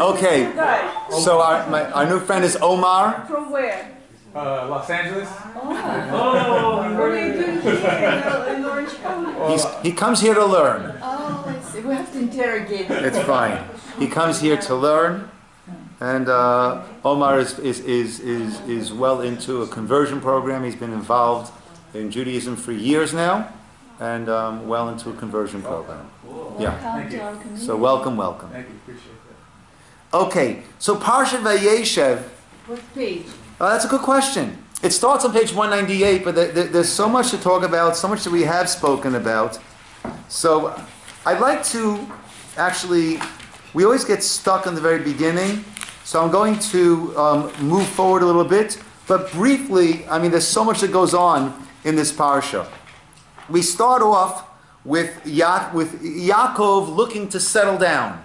Okay, so our new friend is Omar. From where? Los Angeles. Oh, what are you doing here in Orange County? He comes here to learn. Oh, I see. We have to interrogate him. It's fine. He comes here to learn, and Omar is well into a conversion program. He's been involved in Judaism for years now, and well into a conversion program. Yeah. So welcome. Thank you. Appreciate that. Okay. So Parsha Vayeshev. What page? That's a good question. It starts on page 198, but there's so much to talk about, so much that we have spoken about. So I'd like to actually, we always get stuck in the very beginning, so I'm going to move forward a little bit, but briefly, I mean, there's so much that goes on in this parsha. We start off with Yaakov looking to settle down.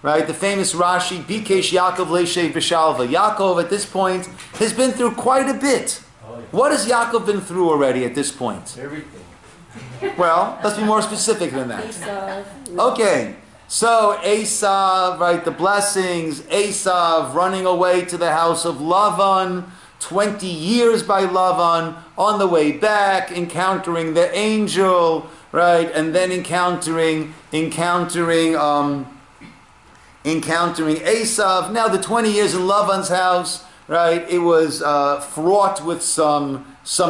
Right, the famous Rashi, Bikesh Yaakov Leishev B'Shalva. Yaakov at this point has been through quite a bit. What has Yaakov been through already at this point? Everything. Well, let's be more specific than that. Okay, so Esav, right, the blessings, Esav running away to the house of Lavan, 20 years by Lavan, on the way back, encountering the angel, right, and then encountering Esav. Now the 20 years in Lavan's house, right? It was fraught with some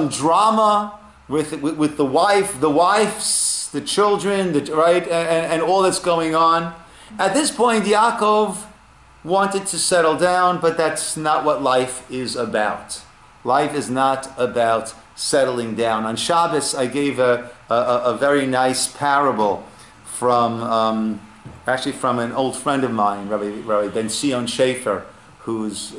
drama with the wives, the children, right, and all that's going on. At this point, Yaakov wanted to settle down, but that's not what life is about. Life is not about settling down. On Shabbos, I gave a very nice parable from. Actually, from an old friend of mine, Rabbi Ben Sion Schaefer, who's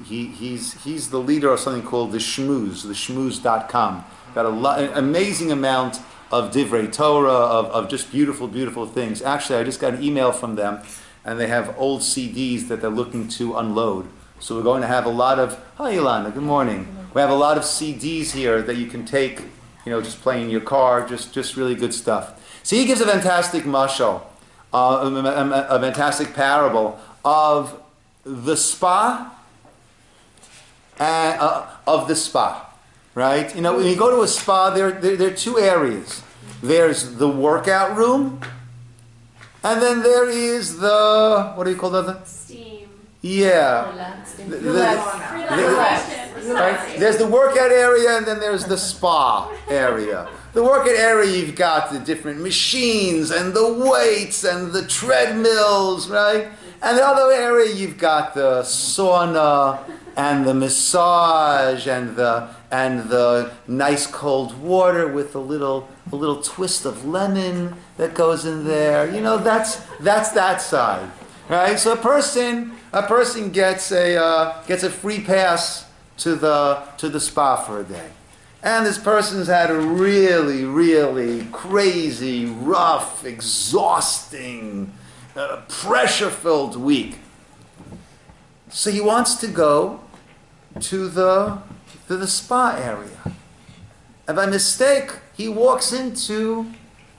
he's the leader of something called the Shmooze.com. Got an amazing amount of divrei Torah, of just beautiful things. Actually, I just got an email from them, and they have old CDs that they're looking to unload. So we're going to have a lot of, hi Ilana, good morning. We have a lot of CDs here that you can take, just play in your car, just really good stuff. So he gives a fantastic mashal. A fantastic parable of the spa, right? When you go to a spa, there are two areas. There's the workout room, and then there is the, what do you call that? Steam. Yeah. Right? There's the workout area, and then there's the spa area. The workout area, you've got the different machines and the weights and the treadmills, right? And the other area, you've got the sauna and the massage and the nice cold water with a little twist of lemon that goes in there. That's that side, right? So a person gets a free pass to the spa for a day. And this person's had a really, really crazy, rough, exhausting, pressure-filled week. So he wants to go to the spa area. And by mistake, he walks into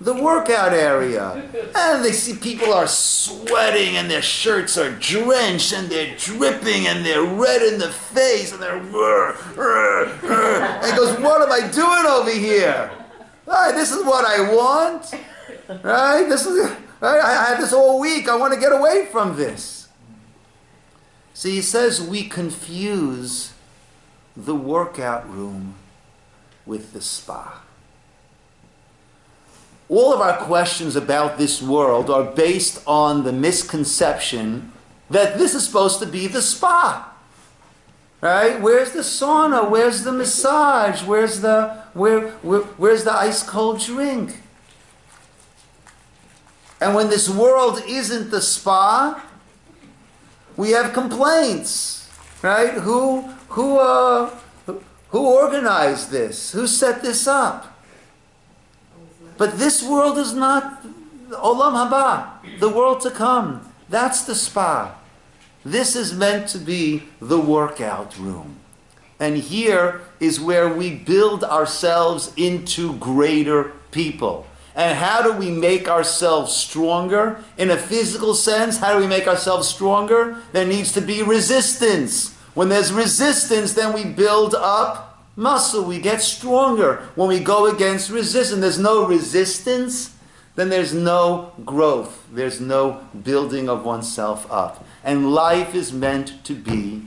the workout area. And they see people are sweating and their shirts are drenched and they're dripping and they're red in the face and they're and he goes, what am I doing over here? Right, this is what I want. Right? I had this all week. I want to get away from this. See, he says we confuse the workout room with the spa. All of our questions about this world are based on the misconception that this is supposed to be the spa. Right? Where's the sauna? Where's the massage? Where's the ice cold drink? And when this world isn't the spa, we have complaints. Right? Who organized this? Who set this up? But this world is not Olam Haba, the world to come. That's the spa. This is meant to be the workout room. And here is where we build ourselves into greater people. And how do we make ourselves stronger? In a physical sense, how do we make ourselves stronger? There needs to be resistance. When there's resistance, then we build up muscle. We get stronger. When we go against resistance, there's no resistance, then there's no growth. There's no building of oneself up. And life is meant to be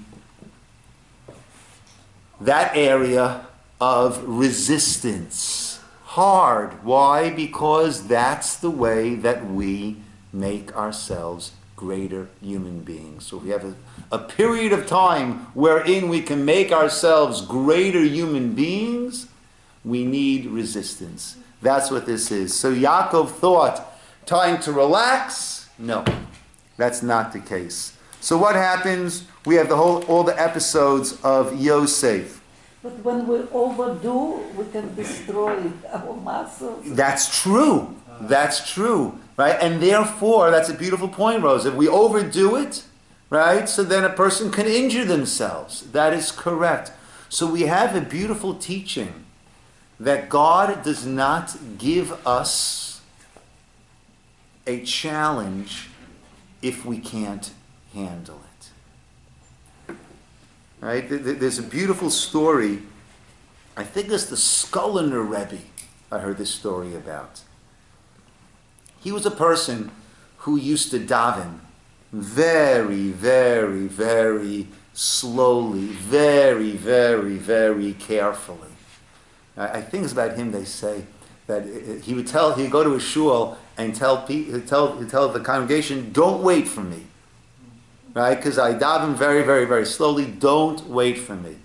that area of resistance. Hard. Why? Because that's the way that we make ourselves greater human beings. So we have a period of time wherein we can make ourselves greater human beings. We need resistance. That's what this is. So Yaakov thought, time to relax? No, that's not the case. So what happens? We have all the episodes of Yosef. But when we overdo, we can destroy our muscles. That's true. That's true. Right? And therefore, that's a beautiful point, Rose. If we overdo it, right, so then a person can injure themselves. That is correct. So we have a beautiful teaching that God does not give us a challenge if we can't handle it. Right? There's a beautiful story. I think it's the Ciner Rabbi I heard this story about. He was a person who used to daven very, very, very slowly, very, very, very carefully. I think it's about him, they say, that he'd go to a shul and tell the congregation, don't wait for me. Right? Because I daven very, very, very slowly. Don't wait for me.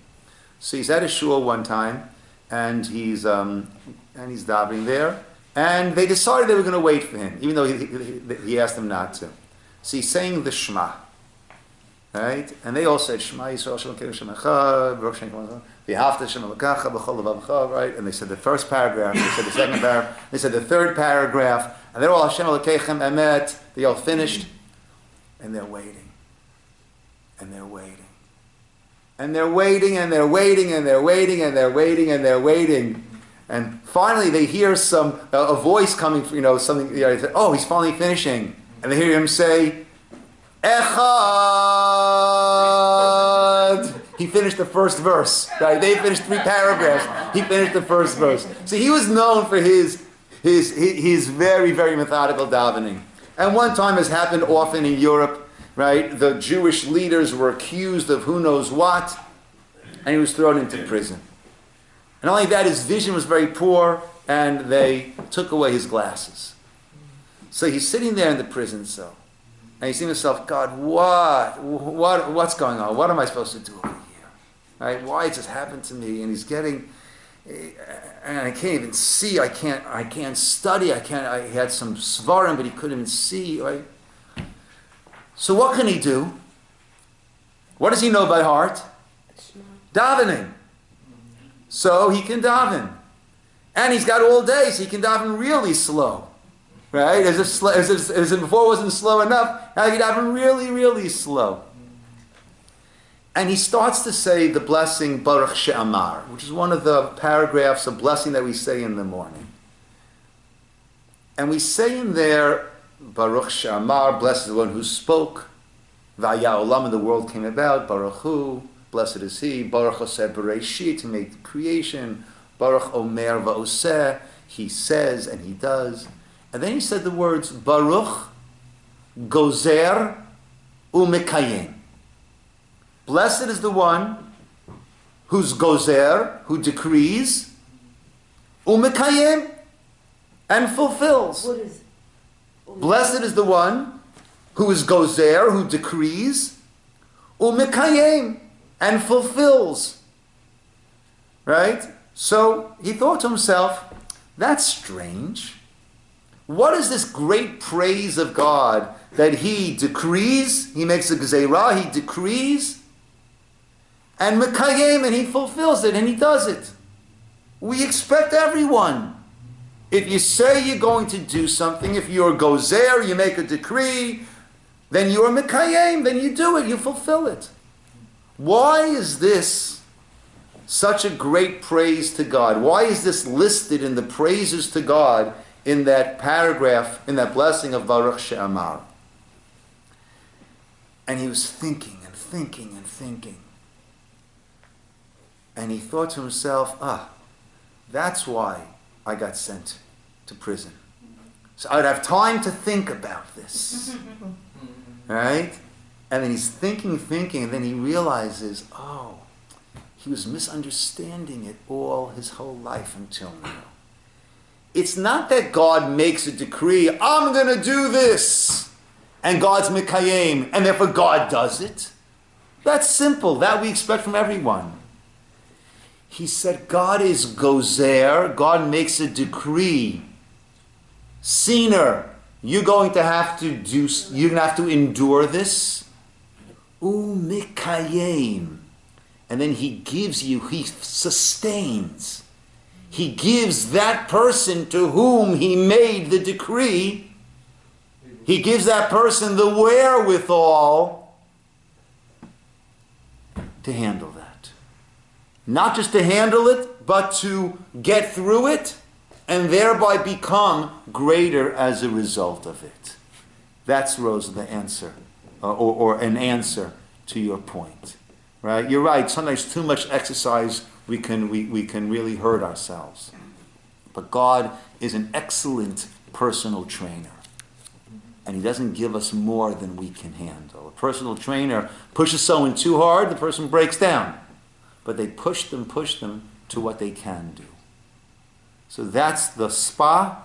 So he's at a shul one time, and he's davening there, and they decided they were going to wait for him, even though he asked them not to. So he's saying the Shema, right? And they all said Shema Yisroel Shem Elokeinu Shem Echad, Baruch Shem Elokeinu V'ahavta Hashem Elokecha B'chol levavecha, right? And they said the first paragraph, they said the second paragraph, they said the third paragraph, and they're all Hashem Elokeichem Emet. They all finished, and they're waiting. And they're waiting. And they're waiting, and they're waiting, and they're waiting, and they're waiting, and they're waiting. And finally they hear a voice coming, something, they say, oh, he's finally finishing. And they hear him say, Echad. He finished the first verse, right? They finished 3 paragraphs. He finished the first verse. So he was known for his very, very methodical davening. And one time, has happened often in Europe, right? The Jewish leaders were accused of who knows what, and he was thrown into prison. And not only that, his vision was very poor, and they took away his glasses. So he's sitting there in the prison cell, and he's thinking to himself, God, what's going on? What am I supposed to do over here? Right? Why has this happened to me? And he's getting, and I can't even see. I can't study. I had some svarim, but he couldn't even see. Right? So what can he do? What does he know by heart? Davening. So he can daven. And he's got all day, so he can daven really slow. Right? As if before it wasn't slow enough, now he can daven really, really slow. And he starts to say the blessing Baruch She'amar, which is one of the paragraphs of blessing that we say in the morning. And we say in there, Baruch She'amar, blessed is the one who spoke. Vaya Olam, and the world came about. Baruch Hu, blessed is he. Baruch Oseh Bereshit, who made creation. Baruch Omer Va'oseh, he says and he does. And then he said the words Baruch Gozer Umekayim. Blessed is the one who's Gozer, who decrees, Umekayim, and fulfills. What is Blessed is the one who is Gozer, who decrees, Umekayim, and fulfills. Right? So he thought to himself, that's strange. What is this great praise of God that he decrees, he makes a Gezerah, he decrees, and Mekayim, and he fulfills it, and he does it. We expect everyone. If you say you're going to do something, if you're Gozer, you make a decree, then you're Mekayim, then you do it, you fulfill it. Why is this such a great praise to God? Why is this listed in the praises to God in that paragraph, in that blessing of Baruch She'amar. And he was thinking and thinking and thinking. And he thought to himself, that's why I got sent to prison. So I'd have time to think about this. Right? And then he's thinking, and then he realizes, he was misunderstanding it all his whole life until now. It's not that God makes a decree, I'm going to do this, and God's mikayim, and therefore God does it. That's simple. That we expect from everyone. He said God is gozer. God makes a decree. Ciner, you're going to have to endure this. Mikayim. And then he gives you, he sustains. He gives that person to whom he made the decree, he gives that person the wherewithal to handle that. Not just to handle it, but to get through it and thereby become greater as a result of it. That's, Rosa, the answer, or an answer to your point. Right? You're right. Sometimes too much exercise, we can really hurt ourselves. But God is an excellent personal trainer. And he doesn't give us more than we can handle. A personal trainer pushes someone too hard, the person breaks down. But they push them to what they can do. So that's the spa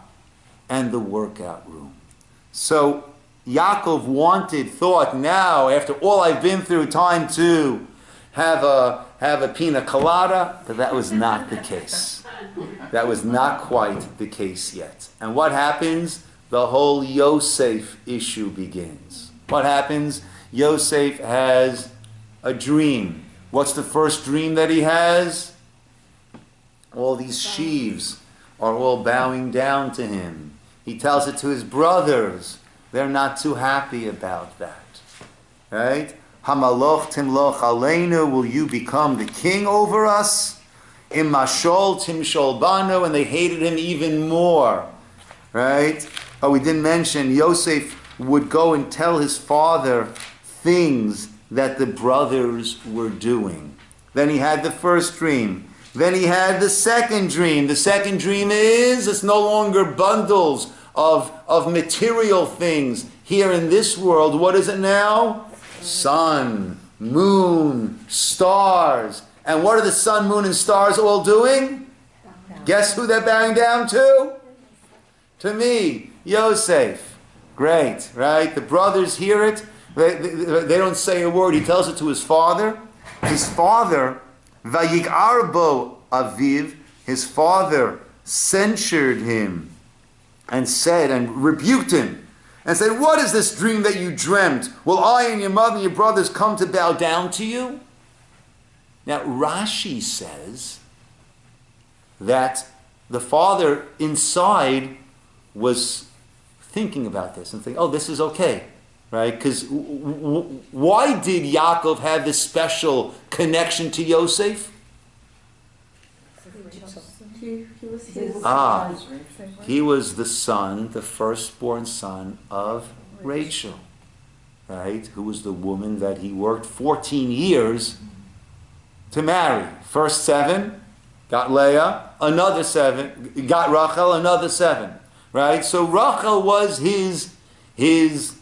and the workout room. So Yaakov thought now, after all I've been through, time to have a pina colada, but that was not the case. That was not quite the case yet. And what happens? The whole Yoseph issue begins. What happens? Yoseph has a dream. What's the first dream that he has? All these sheaves are all bowing down to him. He tells it to his brothers. They're not too happy about that. Right? Hamaloch timloch aleinu, will you become the king over us? Imashol timshol banu, and they hated him even more. Right? Oh, we didn't mention, Yosef would go and tell his father things that the brothers were doing. Then he had the first dream. Then he had the second dream. The second dream is, it's no longer bundles of material things here in this world. What is it now? Sun, moon, stars. And what are the sun, moon, and stars all doing? Guess who they're bowing down to? To me, Yosef. Great, right? The brothers hear it. They don't say a word. He tells it to his father. His father, Vayigarbo Aviv, his father censured him and said, and rebuked him, and said, what is this dream that you dreamt? Will I and your mother and your brothers come to bow down to you? Now, Rashi says that the father inside was thinking about this and thinking, oh, this is okay, right? Because why did Yaakov have this special connection to Yosef? He was the son, the firstborn son of Rachel, right? Who was the woman that he worked 14 years to marry. First 7, got Leah, another 7, got Rachel, another 7, right? So Rachel was his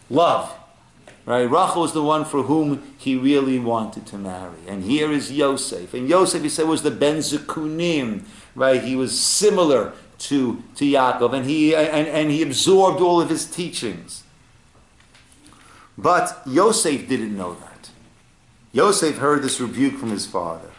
love, right? Rachel was the one for whom he really wanted to marry. And here is Yosef. And Yosef, he said, was the Ben Zekunim, right? He was similar to Yaakov, and he absorbed all of his teachings. But Yosef didn't know that. Yosef heard this rebuke from his father.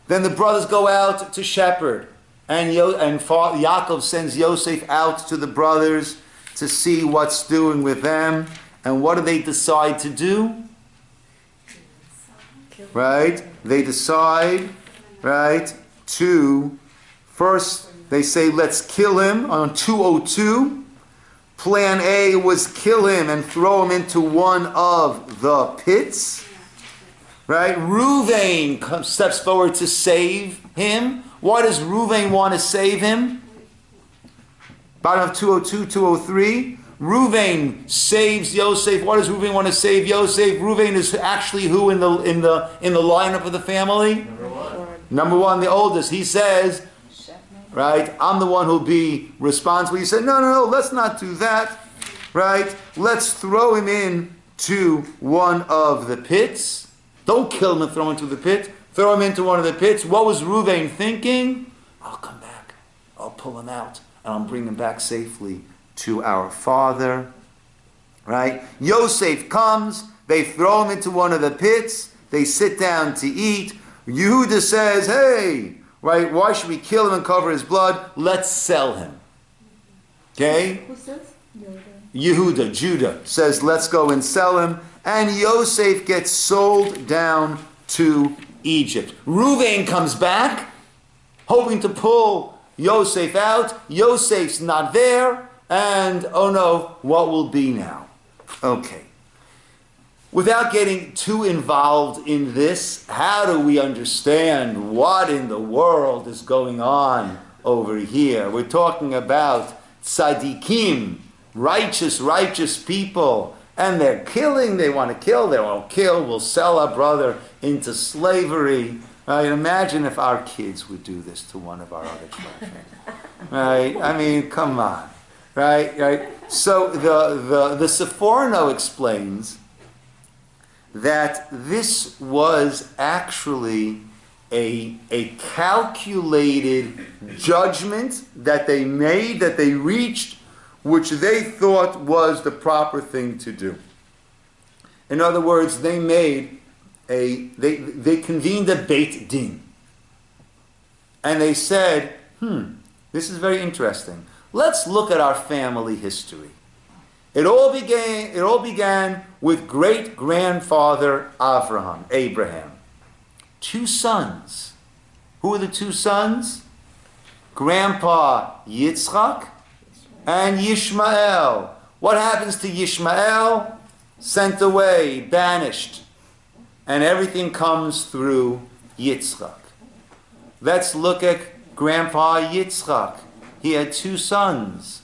Then the brothers go out to shepherd, and Yaakov sends Yosef out to the brothers to see what's doing with them. And what do they decide to do? Right? They decide, right, to first they say, let's kill him on 202. Plan A was kill him and throw him into one of the pits. Right? Reuven steps forward to save him. Why does Reuven want to save him? Bottom of 202, 203. Reuven saves Yosef. What does Reuven want to save Yosef? Reuven is actually who in the lineup of the family? Number one, the oldest. He says, right, I'm the one who'll be responsible. He said, no, let's not do that. Right? Let's throw him into one of the pits. Don't kill him and throw him into the pit. Throw him into one of the pits. What was Reuven thinking? I'll come back. I'll pull him out. And I'll bring him back safely to our father. Right? Yosef comes. They throw him into one of the pits. They sit down to eat. Yehuda says, hey, right, why should we kill him and cover his blood? Let's sell him. Okay? Who says? Yehuda, Judah, says, let's go and sell him. And Yosef gets sold down to Egypt. Reuven comes back, hoping to pull Yosef out. Yosef's not there. And, oh no, what will be now? Okay. Without getting too involved in this, how do we understand what in the world is going on over here? We're talking about tzaddikim, righteous people, and they're killing, they want to kill, they won't kill, we'll sell our brother into slavery. Right? Imagine if our kids would do this to one of our other children. Right? I mean, come on. Right? So the Sepharno explains that this was actually a calculated judgment that they made, that they reached, which they thought was the proper thing to do. In other words, they convened a Beit Din. And they said, this is very interesting. Let's look at our family history. It all began with great-grandfather Abraham. 2 sons. Who were the 2 sons? Grandpa Yitzchak and Yishmael. What happens to Yishmael? Sent away, banished. And everything comes through Yitzchak. Let's look at Grandpa Yitzchak. He had 2 sons.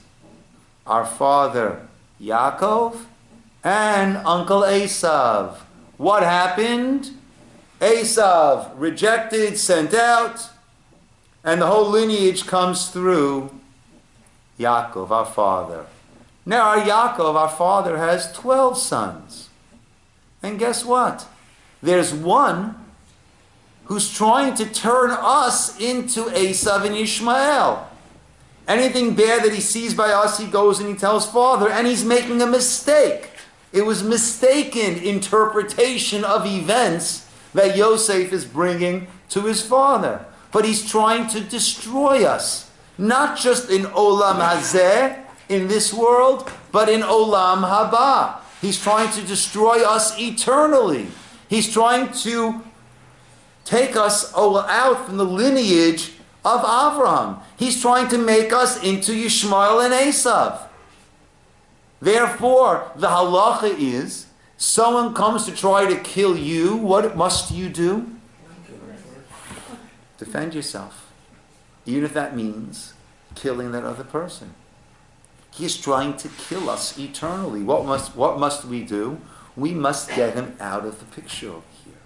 Our father Yaakov and Uncle Esav. What happened? Esav rejected, sent out, and the whole lineage comes through Yaakov, our father. Now our father, has 12 sons. And guess what? There's one who's trying to turn us into Esav and Ishmael. Anything bad that he sees by us, he goes and he tells father, and he's making a mistake. It was mistaken interpretation of events that Yosef is bringing to his father. But he's trying to destroy us. Not just in Olam Hazeh, in this world, but in Olam Haba. He's trying to destroy us eternally. He's trying to take us out from the lineage of Avraham. He's trying to make us into Yishmael and Esav. Therefore, the halacha is, someone comes to try to kill you, what must you do? Defend yourself. Even if that means killing that other person. He's trying to kill us eternally. What must we do? We must get him out of the picture over here.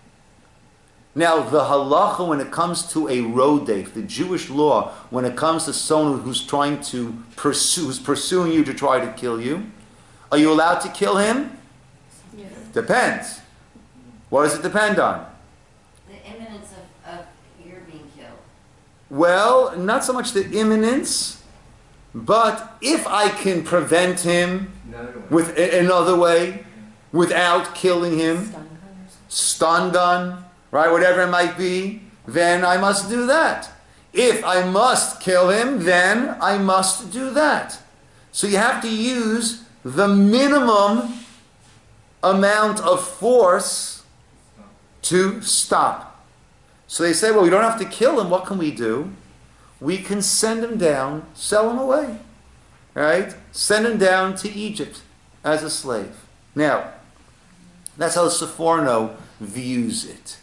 Now, the halacha, when it comes to a rodef, the Jewish law, when it comes to someone who's pursuing you to try to kill you, are you allowed to kill him? Yes. Depends. What does it depend on? The imminence of your being killed. Well, not so much the imminence, but if I can prevent him with another way, without killing him, stun gun, right, whatever it might be, then I must do that. If I must kill him, then I must do that. So you have to use the minimum amount of force to stop. So they say, well, we don't have to kill him. What can we do? We can send him down, sell him away. Right? Send him down to Egypt as a slave. Now, that's how the Sepharno views it.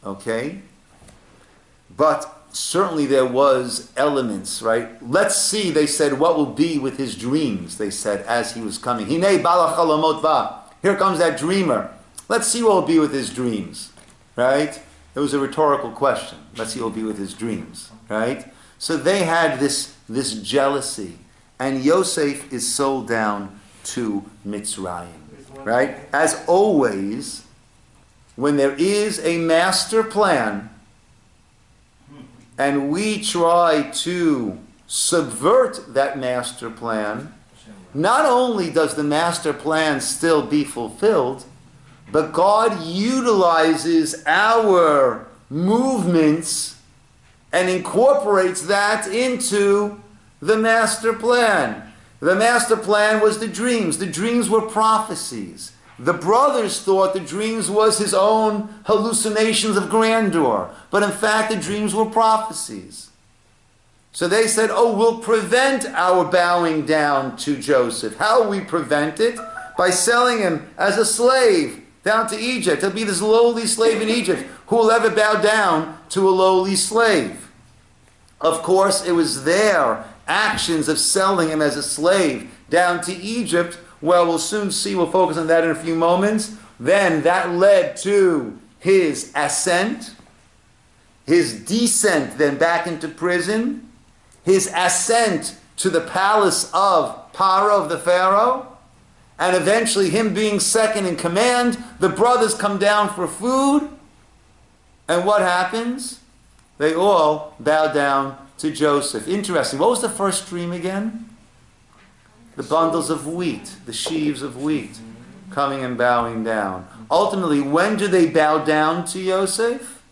Okay? But certainly there was elements, right? Let's see, they said, what will be with his dreams, they said, as he was coming. Hinei bala chalamot va. Here comes that dreamer. Let's see what will be with his dreams, right? It was a rhetorical question. Let's see what will be with his dreams, right? So they had this jealousy. And Yosef is sold down to Mitzrayim, right? As always, when there is a master plan, and we try to subvert that master plan, not only does the master plan still be fulfilled, but God utilizes our movements and incorporates that into the master plan. The master plan was the dreams. The dreams were prophecies. The brothers thought the dreams was his own hallucinations of grandeur. But in fact, the dreams were prophecies. So they said, we'll prevent our bowing down to Joseph. How will we prevent it? By selling him as a slave down to Egypt. He'll be this lowly slave in Egypt. Who will ever bow down to a lowly slave? Of course, it was their actions of selling him as a slave down to Egypt. Well, we'll soon see. We'll focus on that in a few moments. Then that led to his ascent, his descent then back into prison, his ascent to the palace of Paro, of the Pharaoh, and eventually him being second in command. The brothers come down for food, and what happens? They all bow down to Joseph. Interesting. What was the first dream again? The bundles of wheat, the sheaves of wheat, coming and bowing down. Ultimately, when do they bow down to Yosef?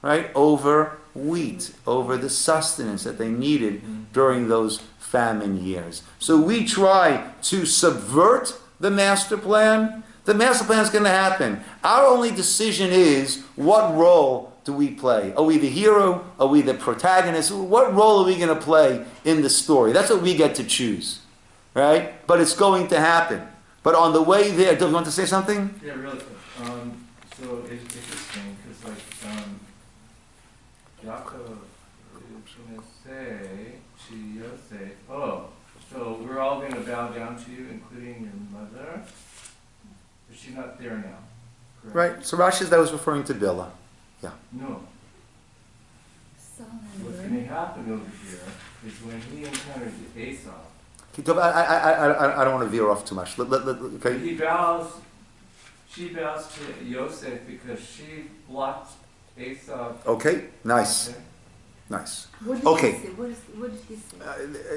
Right? Over wheat, over the sustenance that they needed during those famine years. So we try to subvert the master plan. The master plan is going to happen. Our only decision is, what role do we play? Are we the hero? Are we the protagonist? What role are we going to play in the story? That's what we get to choose. Right? But it's going to happen. But on the way there, do you want to say something? Yeah, really quick. So it's interesting because, Yaakov is going to say to Yosef, so we're all going to bow down to you, including your mother. But she's not there now. Correct? Right. So Rashi says that was referring to Bilhah. Yeah. No. What's going to happen over here is when he encounters Esau. I don't want to veer off too much. Okay. She bows to Yosef because she blocked Esau. Okay, nice. Okay. Nice. What did Okay. he say? What did he say?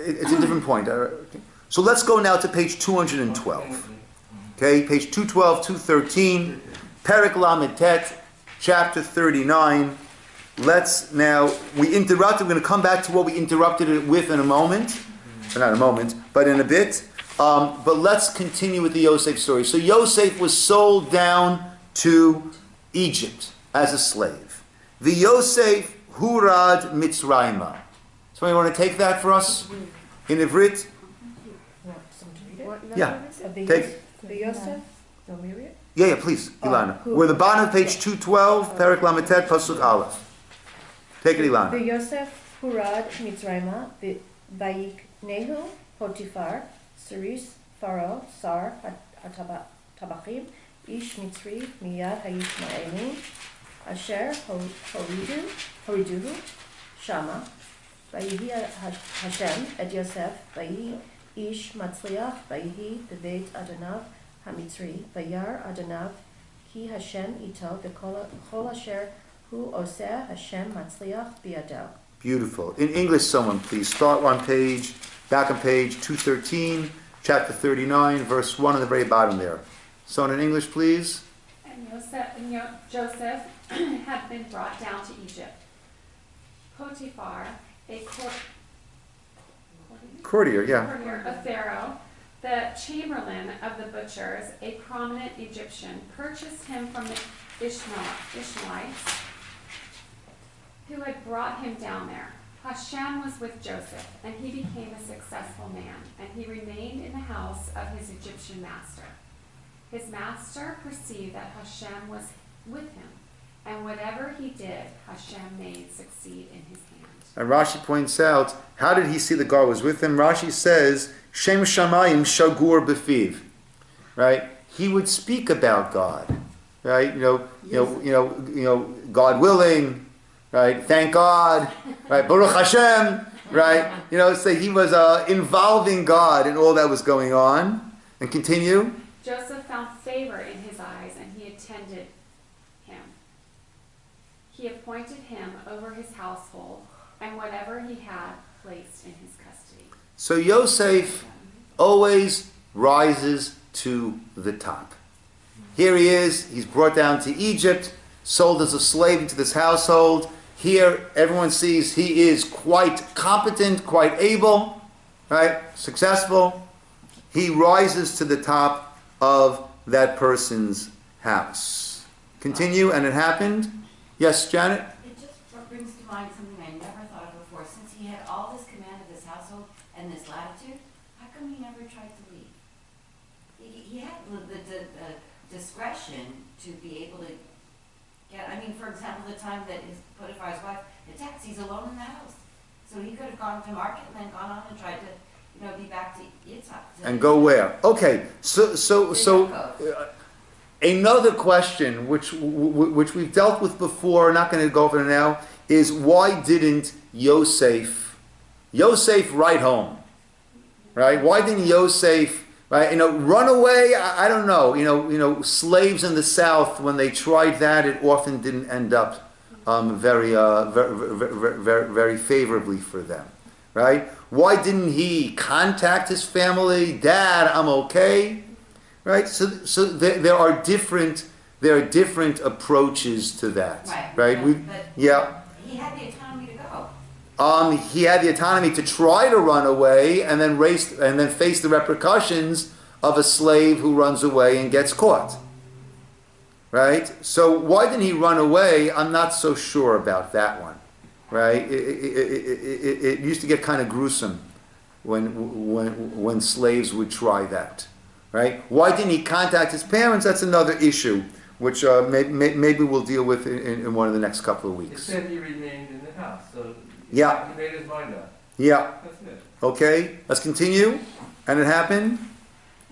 It's a different point. So let's go now to page 212. Okay, page 212, 213, Perek Lamed Tet, chapter 39. Let's now, we interrupted, we're going to come back to what we interrupted it with in a moment. Not in a moment, but in a bit. But let's continue with the Yosef story. So Yosef was sold down to Egypt as a slave. The Yosef Hurad Mitzrayma. Somebody want to take that for us? In Ivrit? Yeah. Take. The Yosef? Yeah, please, Ilana. We're the bottom of page 212, Perek Lametet, Pasuk Aleph. Take it, Ilana. The Yosef Hurad Mitzrayma, the Vayiknehu Potiphar, Saris Pharaoh, Sar Tabachim, Ish Mitzri, Miyad Hayishmaeli, Asher Horiduhu, Shama, Vayihi Hashem, Ed Yosef, Vayihi Ish Matzliach, Vayihi Beveit Adanav Hamitzri, Vayar Adanav, Ki Hashem Ito, V'kol Asher Hu Oseh Hashem Matzliach Biadel. Beautiful. In English, someone please. Start on page, back on page 213, chapter 39, verse 1 on the very bottom there. Someone in English, please. And Joseph had been brought down to Egypt. Potiphar, a Courtier, yeah. courtier of Pharaoh, the chamberlain of the butchers, a prominent Egyptian, purchased him from the Ishmaelites who had brought him down there. Hashem was with Joseph, and he became a successful man, and he remained in the house of his Egyptian master. His master perceived that Hashem was with him, And whatever he did, Hashem made succeed in his hand. And Rashi points out, how did he see the God was with him? Rashi says, Shem Shamayim Shagur Befiv. Right? He would speak about God. Right? God willing. Right? Thank God. Right? Baruch Hashem. Right? So he was involving God in all that was going on. And continue. Joseph found favor in his eyes, and he attended him. He appointed him over his household, and whatever he had placed in his custody. So Yosef always rises to the top. Here he is, he's brought down to Egypt, sold as a slave into this household. Here, everyone sees he is quite competent, quite able, right? Successful. He rises to the top of that person's house. Continue, and it happened. Yes, Janet? It just brings to mind something I never thought of before. Since he had all this command of this household and this latitude, how come he never tried to leave? He had the discretion to be able to get, for example, the time that his Potiphar's wife attacks, he's alone in the house. So he could have gone to market and then gone on and tried to, be back to Yitzhak. And go where? Okay, so another question, which we've dealt with before, not going to go over it now, is why didn't Yosef write home? Right? Why didn't Yosef, right? Run away? I don't know. Slaves in the South, when they tried that, it often didn't end up very favorably for them. Right? Why didn't he contact his family? Dad, I'm okay. Right? So there are different approaches to that. Right? But he had the autonomy to go. He had the autonomy to try to run away and then face the repercussions of a slave who runs away and gets caught. Right? So why didn't he run away? I'm not so sure about that one. Right? It used to get kind of gruesome when slaves would try that. Right? Why didn't he contact his parents? That's another issue, which maybe we'll deal with in one of the next couple of weeks. It said he remained in the house, so he made his mind up. Yeah. That's it. Okay, let's continue. And it happened?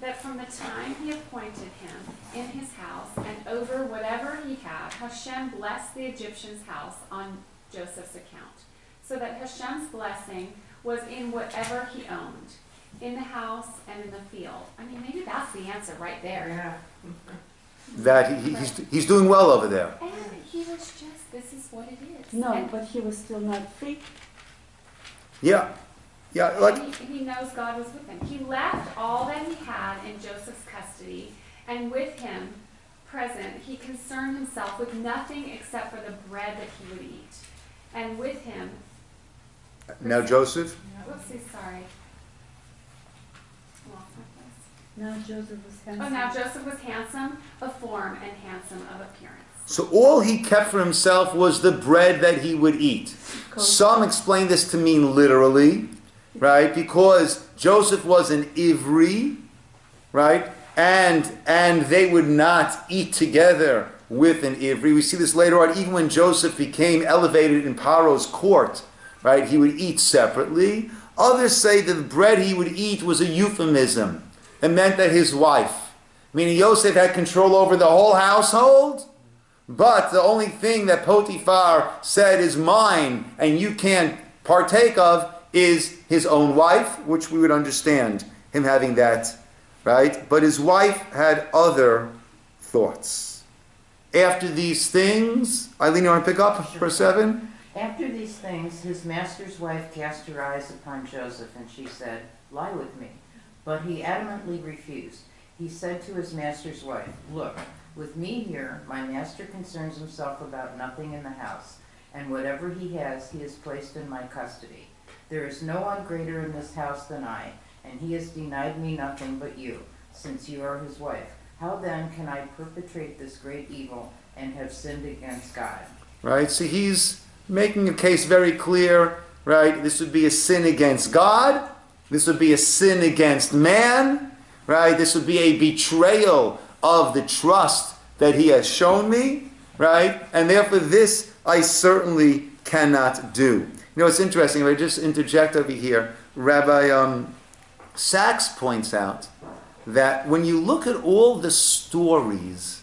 That from the time he appointed him in his house and over whatever he had, Hashem blessed the Egyptian's house on Joseph's account, so that Hashem's blessing was in whatever he owned, in the house and in the field. Maybe that's the answer right there. Yeah. That he's doing well over there. And he was just, this is what it is. No, but he was still not free. Yeah. And he knows God was with him. He left all that he had in Joseph's custody, and with him present, he concerned himself with nothing except for the bread that he would eat. And with him... Now Joseph? Whoopsie, sorry. Now Joseph was handsome. Now Joseph was handsome of form and handsome of appearance. So all he kept for himself was the bread that he would eat. Some explain this to mean literally, right? Because Joseph was an Ivri, right? And they would not eat together with an Ivri. We see this later on, even when Joseph became elevated in Paro's court, right? He would eat separately. Others say that the bread he would eat was a euphemism. It meant that his wife, meaning Yosef, had control over the whole household, but the only thing that Potiphar said is mine and you can't partake of is his own wife, which we would understand him having that, right? But his wife had other thoughts. After these things, Eileen, you want to pick up verse 7? After these things, his master's wife cast her eyes upon Joseph, and she said, "Lie with me." But he adamantly refused. He said to his master's wife, "Look, with me here, my master concerns himself about nothing in the house, and whatever he has placed in my custody. There is no one greater in this house than I, and he has denied me nothing but you, since you are his wife. How then can I perpetrate this great evil and have sinned against God?" Right, so he's making a case very clear, right? This would be a sin against God. This would be a sin against man, right? This would be a betrayal of the trust that he has shown me, right? And therefore this I certainly cannot do. You know, it's interesting, if I just interject over here, Rabbi Sachs points out that when you look at all the stories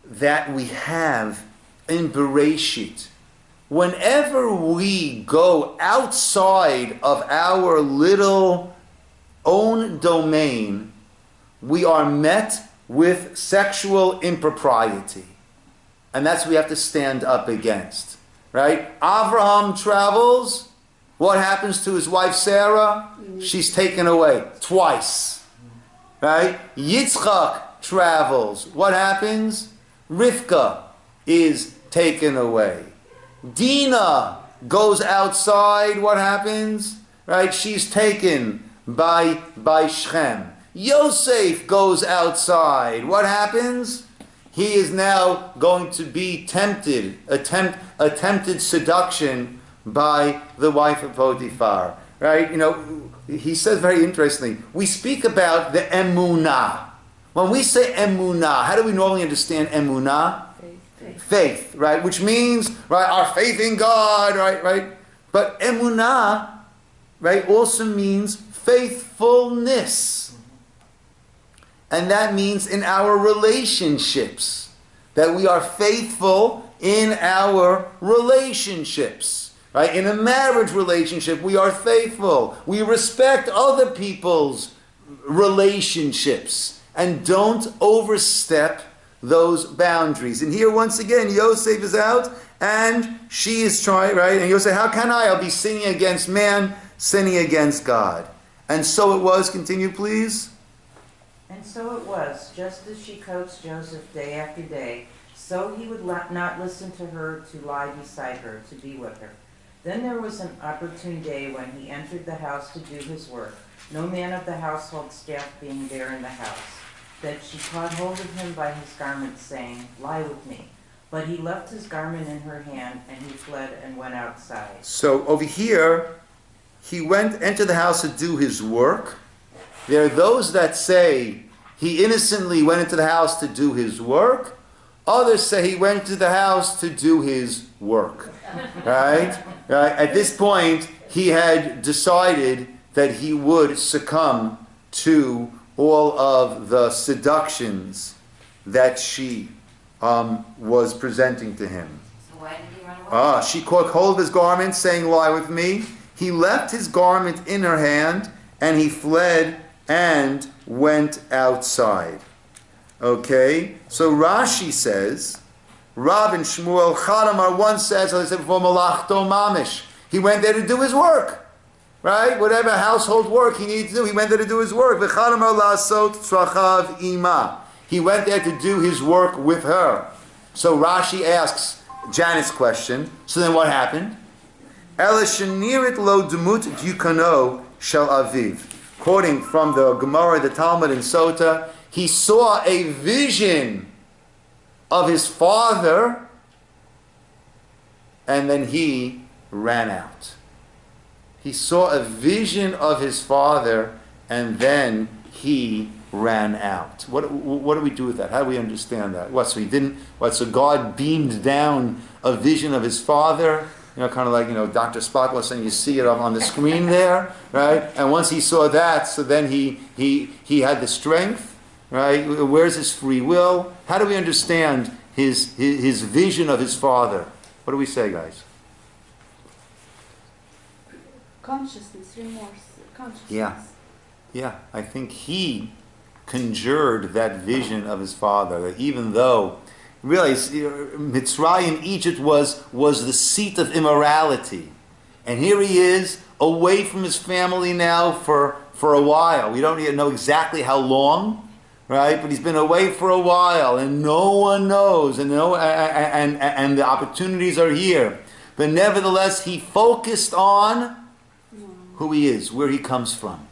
that we have in Bereshit, whenever we go outside of our little own domain, we are met with sexual impropriety. And that's what we have to stand up against. Right? Avraham travels. What happens to his wife Sarah? She's taken away twice. Right? Yitzchak travels. What happens? Rivka is taken away. Dinah goes outside. What happens? Right? She's taken by Shem. Yoseph goes outside. What happens? He is now going to be attempted seduction by the wife of Potiphar. Right? You know, he says very interestingly, we speak about the emunah. When we say emunah, how do we normally understand emunah? Faith, right? Which means, right, our faith in God, right? But emunah, right, also means faithfulness. And that means in our relationships, that we are faithful in our relationships. Right? In a marriage relationship, we are faithful. We respect other people's relationships and don't overstep those boundaries. And here, once again, Yosef is out and she is trying, right? And Yosef, how can I? I'll be sinning against man, sinning against God. And so it was, continue please. And so it was, just as she coaxed Joseph day after day, so he would not listen to her to lie beside her, to be with her. Then there was an opportune day when he entered the house to do his work, no man of the household staff being there in the house, that she caught hold of him by his garment, saying, "Lie with me." But he left his garment in her hand, and he fled and went outside. So over here, he entered the house to do his work. There are those that say he innocently went into the house to do his work. Others say he went to the house to do his work. Right? At this point, he had decided that he would succumb to all of the seductions that she was presenting to him. So why did he run away? She caught hold of his garment, saying, "Lie with me." He left his garment in her hand, and he fled and went outside. Okay? So Rashi says, Rav and Shmuel Chadamar, one says, as I said before, Malachto Mamish. He went there to do his work. Right? Whatever household work he needed to do, he went there to do his work. V'chadamar la'asot tzrachav ima. He went there to do his work with her. So Rashi asks Janet's question, so then what happened? Ela shenirit lo dmut dukano shel aviv. Quoting from the Gemara, the Talmud in Sota, he saw a vision of his father, and then he ran out. He saw a vision of his father, and then he ran out. What do we do with that? How do we understand that? So God beamed down a vision of his father, kind of like, Dr. Spock was saying, you see it on the screen there, right? And once he saw that, so then he had the strength, right? Where's his free will? How do we understand his vision of his father? What do we say, guys? Consciousness, remorse, consciousness. Yeah. I think he conjured that vision of his father, that even though, realize, Mitzrayim, Egypt was the seat of immorality. And here he is, away from his family now for a while. We don't even know exactly how long, right? But he's been away for a while, and no one knows, and the opportunities are here. But nevertheless, he focused on who he is, where he comes from,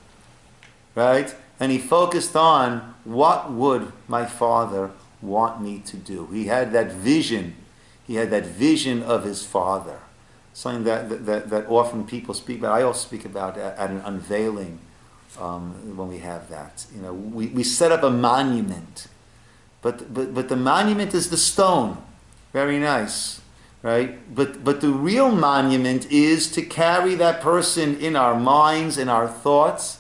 right? And he focused on, what would my father want me to do? He had that vision. He had that vision of his father. Something that often people speak about. I also speak about at an unveiling when we have that. We set up a monument But the monument is the stone. Very nice, right? But the real monument is to carry that person in our minds, in our thoughts,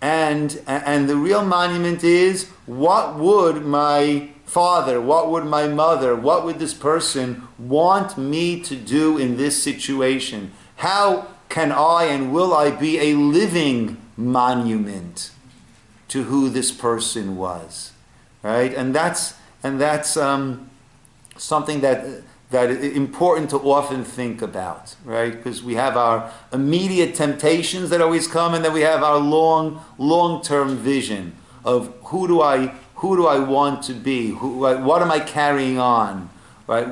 and the real monument is, what would my father, what would my mother, what would this person want me to do in this situation? How can I and will I be a living monument to who this person was, right? And that's something that is important to often think about, right? Because we have our immediate temptations that always come, and then we have our long-term vision of who do I want to be? What am I carrying on? Right?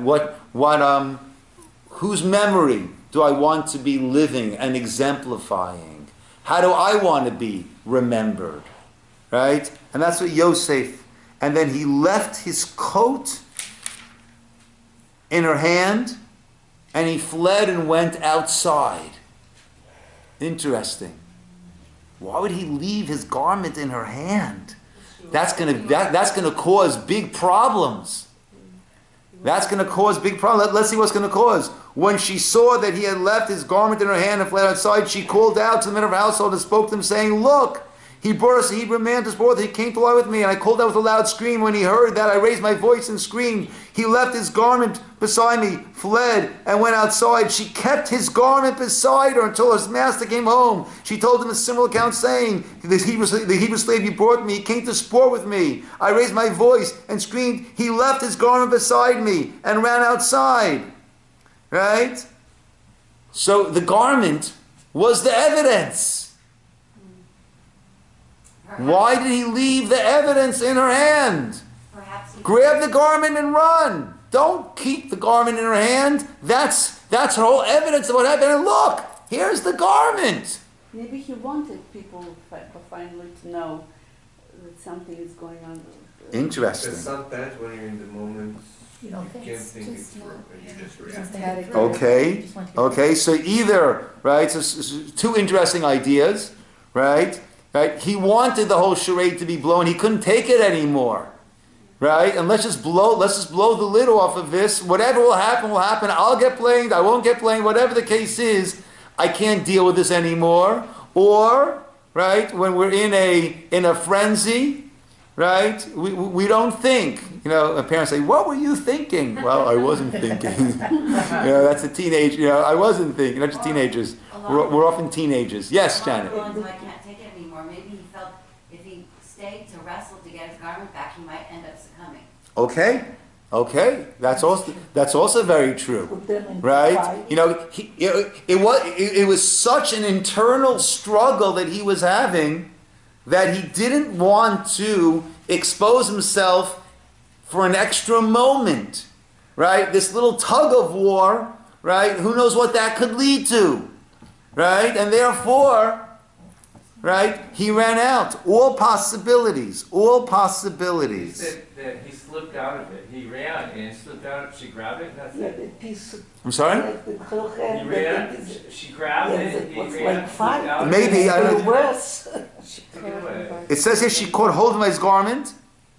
Whose memory do I want to be living and exemplifying? How do I want to be remembered? Right? And that's what Yosef. And then he left his coat in her hand, and he fled and went outside. Interesting. Why would he leave his garment in her hand? That's gonna cause big problems. That's going to cause big problems. Let's see what's going to cause. When she saw that he had left his garment in her hand and fled outside, she called out to the men of her household and spoke to them, saying, "Look, he brought us a Hebrew man to support. He came to lie with me." And I called out with a loud scream. When he heard that, I raised my voice and screamed. He left his garment beside me, fled, and went outside. She kept his garment beside her until his master came home. She told him a similar account, saying, the Hebrew slave you brought me, he came to sport with me. I raised my voice and screamed. He left his garment beside me and ran outside. Right? So the garment was the evidence. Why did he leave the evidence in her hand? Grab the garment and run. Don't keep the garment in her hand. That's her whole evidence of what happened. And look, here's the garment. Maybe he wanted people finally to know that something is going on. Interesting. Because sometimes when you're in the moment, You don't you think can't it's think it just through, not- and you just Just react. had it. Okay. Just want to- Okay, so either, right, so two interesting ideas, right? Right? He wanted the whole charade to be blown. He couldn't take it anymore. Right? And let's just blow the lid off of this. Whatever will happen, will happen. I'll get blamed, I won't get blamed, whatever the case is, I can't deal with this anymore. Or, right, when we're in a frenzy, right, we don't think. You know, parents say, "What were you thinking?" Well, I wasn't thinking. That's a teenage, I wasn't thinking. Not just teenagers. We're often teenagers. Yes, Janet. I can't take it anymore. Maybe he felt if he stayed to wrestle to get his garment back, he might end up succumbing. Okay, that's also very true, Put them in right? fight. It was such an internal struggle that he was having that he didn't want to expose himself for an extra moment, right? This little tug of war, right? Who knows what that could lead to, right? And therefore, right, he ran out. All possibilities. He said that he slipped out of it. He ran and slipped out. She grabbed it, and that's Yeah, it. the piece. I'm sorry? Like the whole He hand, ran, she grabbed Yes, it, it he was ran, like slipped fire. out. Maybe, I don't- worse. Took it away. It says here she caught hold of his garment,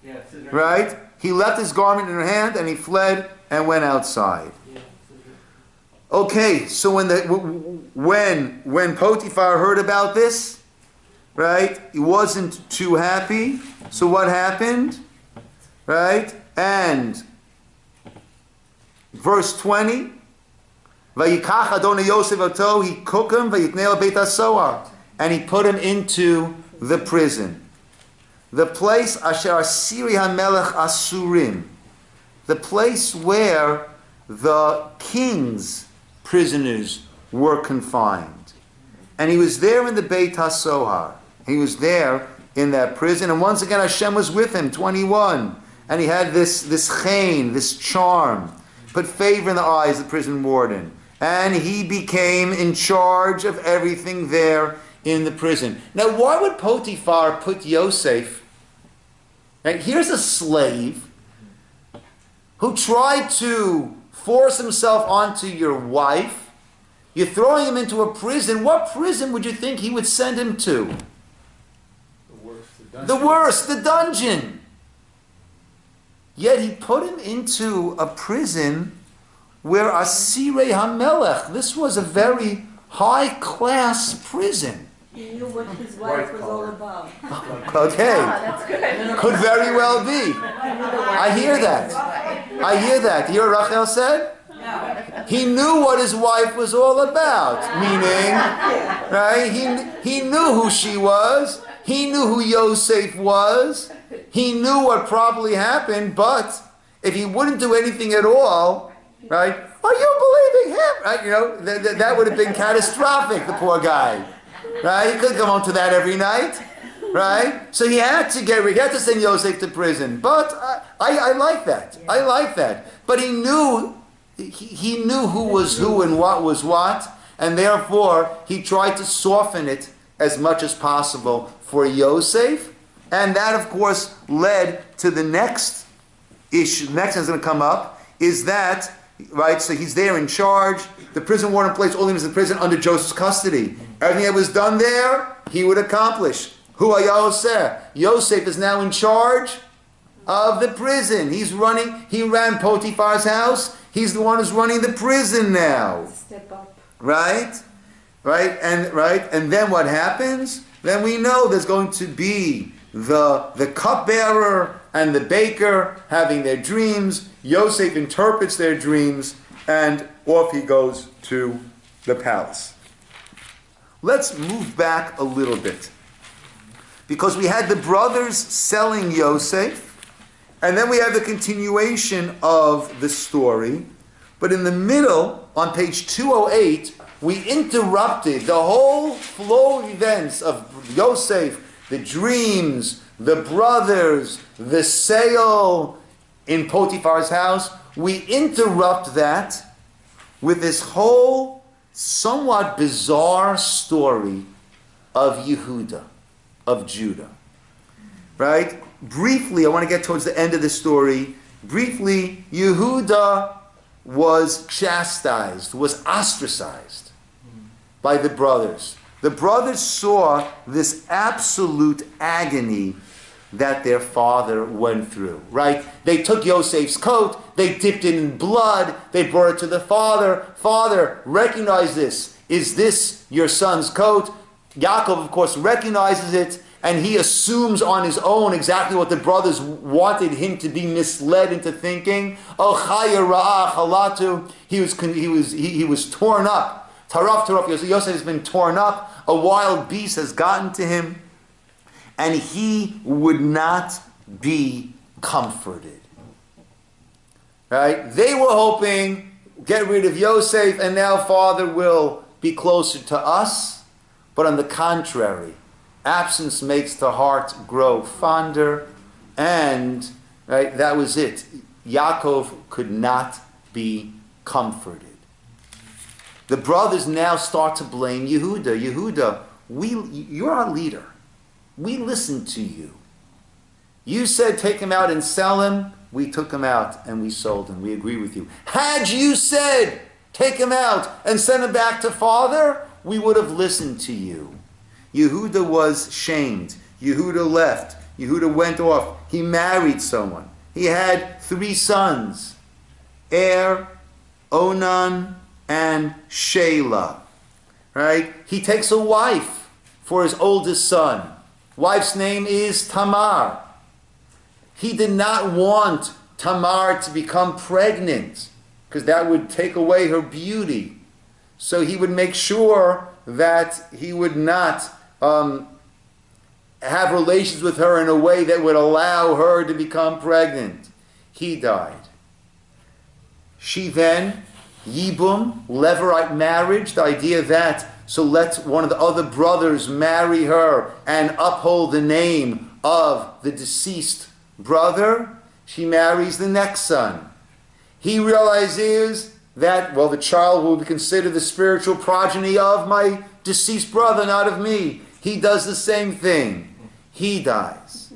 Yeah, it's in her- right? He left his garment in her hand and he fled and went outside. Yeah, it's in her- Okay, so when Potiphar heard about this, right, he wasn't too happy. So what happened? Right? And verse 20, Vayikach Adonai Yosef oto, he took him, Vayitnei Beit HaSohar, and he put him into the prison. The place Asher Asiri HaMelech Asurim, the place where the king's prisoners were confined. And he was there in the Beit HaSohar. He was there in that prison. And once again Hashem was with him, 21. And he had this chain, this charm, put favor in the eyes of the prison warden. And he became in charge of everything there in the prison. Now why would Potiphar put Yosef? Right, here's a slave who tried to force himself onto your wife. You're throwing him into a prison. What prison would you think he would send him to? The worst. The worst, the dungeon. Yet he put him into a prison where Asirei HaMelech, this was a very high-class prison. He knew what his wife was all about. Okay. That's good. Could very well be. I hear that. I hear that. You hear what Rachel said? No. He knew what his wife was all about. Meaning, right? He knew who she was. He knew who Yosef was. He knew what probably happened, but if he wouldn't do anything at all, right? Are you believing him? Right? You know, that would have been catastrophic, the poor guy. Right? He couldn't come home to that every night. Right? So he had to send Yosef to prison. But I like that. I like that. But he knew who was who and what was what, and therefore he tried to soften it as much as possible for Yosef. And that, of course, led to the next issue. The next thing that's going to come up is that, right, so he's there in charge. The prison warden placed all of him in prison under Joseph's custody. Everything that was done there, he would accomplish. Hu Yosef. Yosef is now in charge of the prison. He ran Potiphar's house. He's the one who's running the prison now. Step up. Right? And then what happens? Then we know there's going to be the cupbearer and the baker having their dreams. Yosef interprets their dreams, and off he goes to the palace. Let's move back a little bit, because we had the brothers selling Yosef, and then we have the continuation of the story. But in the middle, on page 208, we interrupted the whole flow of events of Yosef, the dreams, the brothers, the sale in Potiphar's house. We interrupt that with this whole somewhat bizarre story of Yehuda, of Judah. Right? Briefly, I want to get towards the end of the story. Briefly, Yehuda was chastised, was ostracized by the brothers. The brothers saw this absolute agony that their father went through, right? They took Yosef's coat, they dipped it in blood, they brought it to the father. Father, recognize this. Is this your son's coat? Yaakov, of course, recognizes it, and he assumes on his own exactly what the brothers wanted him to be misled into thinking. Oh, chaya ra'ah chalatu. He was torn up. Taraf. Yosef has been torn up. A wild beast has gotten to him, and he would not be comforted. Right? They were hoping, get rid of Yosef, and now Father will be closer to us. But on the contrary, absence makes the heart grow fonder, and right, that was it. Yaakov could not be comforted. The brothers now start to blame Yehuda. Yehuda, you're our leader. We listened to you. You said take him out and sell him. We took him out and we sold him. We agree with you. Had you said take him out and send him back to father, we would have listened to you. Yehuda was shamed. Yehuda left. Yehuda went off. He married someone. He had 3 sons, Onan, and Shelah. Right? He takes a wife for his oldest son. Wife's name is Tamar. He did not want Tamar to become pregnant, because that would take away her beauty. So he would make sure that he would not have relations with her in a way that would allow her to become pregnant. He died. She then, Yibum, Levirate marriage, the idea that, so let one of the other brothers marry her and uphold the name of the deceased brother. She marries the next son. He realizes that, well, the child will be considered the spiritual progeny of my deceased brother, not of me. He does the same thing. He dies.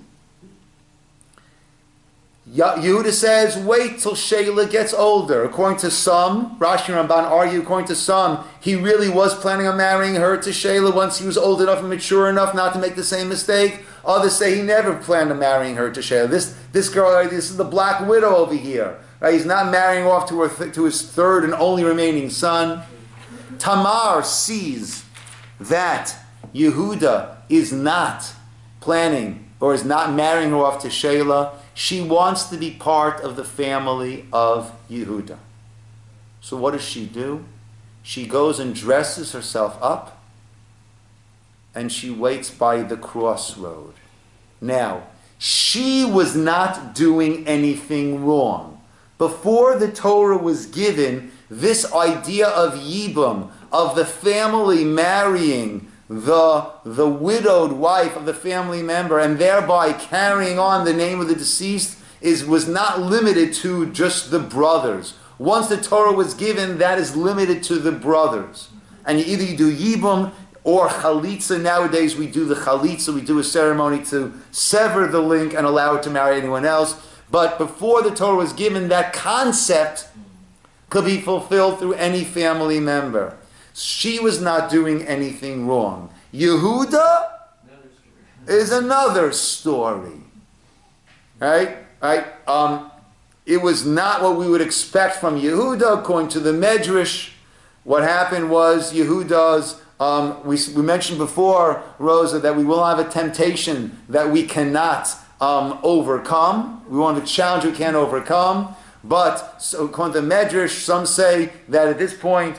Yehuda says, wait till Sheila gets older. According to some, Rashi and Ramban argue, according to some, he really was planning on marrying her to Sheila once he was old enough and mature enough not to make the same mistake. Others say he never planned on marrying her to Sheila. This girl, this is the black widow over here. Right? He's not marrying off to his third and only remaining son. Tamar sees that Yehuda is not planning or is not marrying her off to Sheila. She wants to be part of the family of Yehuda. So what does she do? She goes and dresses herself up and she waits by the crossroad. Now, she was not doing anything wrong. Before the Torah was given, this idea of Yibum, of the family marrying the widowed wife of the family member and thereby carrying on the name of the deceased was not limited to just the brothers. Once the Torah was given, that is limited to the brothers. And either you do Yibum or Chalitza. Nowadays we do the Chalitza, we do a ceremony to sever the link and allow her to marry anyone else. But before the Torah was given, that concept could be fulfilled through any family member. She was not doing anything wrong. Yehuda is another story. Right? It was not what we would expect from Yehuda. According to the Medrash, what happened was Yehuda's, we mentioned before, Rosa, that we will have a temptation that we cannot overcome. We want a challenge we can't overcome. But so according to the Medrash, some say that at this point,